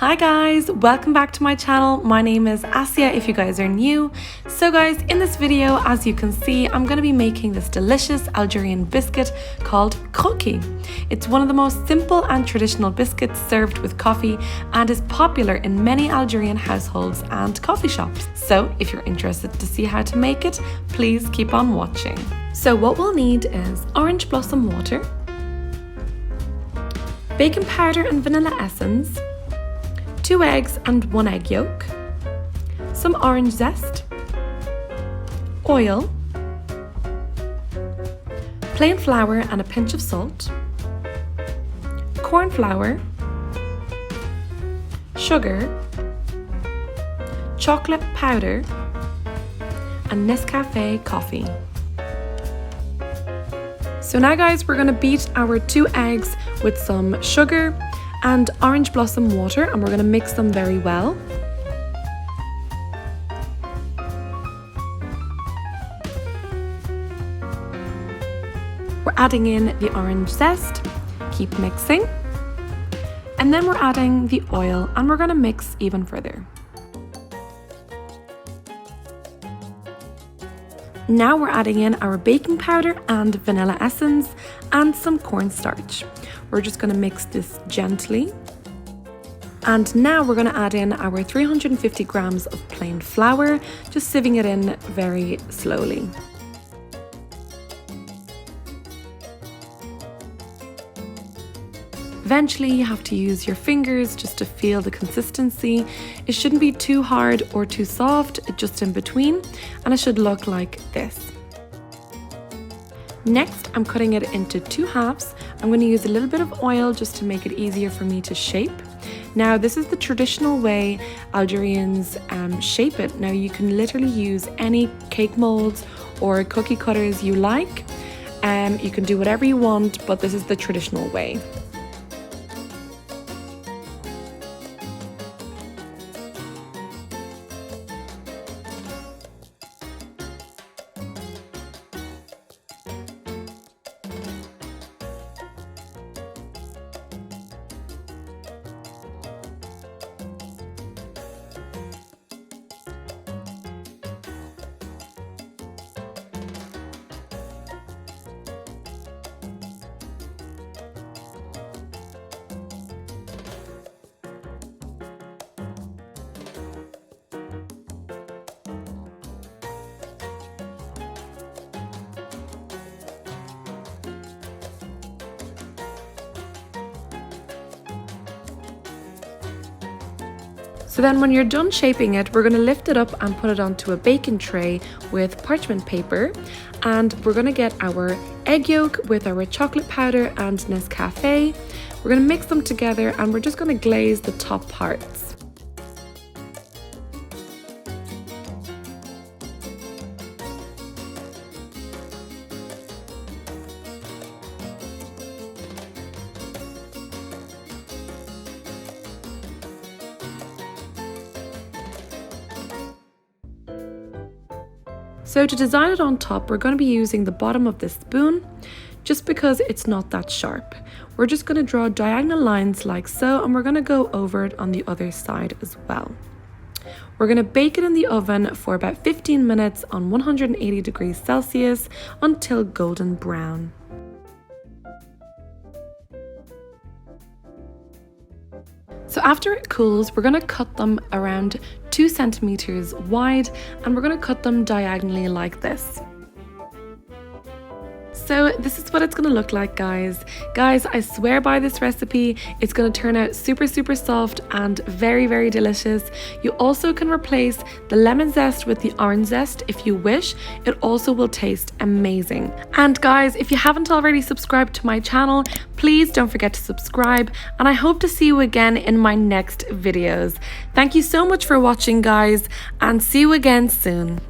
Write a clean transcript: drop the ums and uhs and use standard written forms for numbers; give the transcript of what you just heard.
Hi guys, welcome back to my channel. My name is Assia if you guys are new. So guys, in this video, as you can see, I'm going to be making this delicious Algerian biscuit called Croquet. It's one of the most simple and traditional biscuits served with coffee and is popular in many Algerian households and coffee shops. So if you're interested to see how to make it, please keep on watching. So what we'll need is orange blossom water, baking powder and vanilla essence, 2 eggs and 1 egg yolk, some orange zest, oil, plain flour and a pinch of salt, corn flour, sugar, chocolate powder, and Nescafe coffee. So now guys, we're going to beat our 2 eggs with some sugar and orange blossom water, and we're going to mix them very well. We're adding in the orange zest, keep mixing, and then we're adding the oil and we're going to mix even further. Now we're adding in our baking powder and vanilla essence and some cornstarch. We're just going to mix this gently. And now we're going to add in our 350 grams of plain flour, just sieving it in very slowly. Eventually you have to use your fingers just to feel the consistency. It shouldn't be too hard or too soft, just in between, and it should look like this. Next, I'm cutting it into 2 halves. I'm going to use a little bit of oil just to make it easier for me to shape. Now, this is the traditional way Algerians shape it. Now, you can literally use any cake molds or cookie cutters you like. You can do whatever you want, but this is the traditional way. So then when you're done shaping it, we're going to lift it up and put it onto a baking tray with parchment paper. And we're going to get our egg yolk with our chocolate powder and Nescafe. We're going to mix them together and we're just going to glaze the top parts. So to design it on top, we're going to be using the bottom of this spoon, just because it's not that sharp. We're just going to draw diagonal lines like so, and we're going to go over it on the other side as well. We're going to bake it in the oven for about 15 minutes on 180 degrees Celsius until golden brown. So after it cools, we're going to cut them around 2 centimeters wide, and we're going to cut them diagonally like this. So this is what it's going to look like, guys. Guys, I swear by this recipe. It's going to turn out super soft and very delicious. You also can replace the lemon zest with the orange zest if you wish. It also will taste amazing. And guys, if you haven't already subscribed to my channel, please don't forget to subscribe, and I hope to see you again in my next videos. Thank you so much for watching, guys, and see you again soon.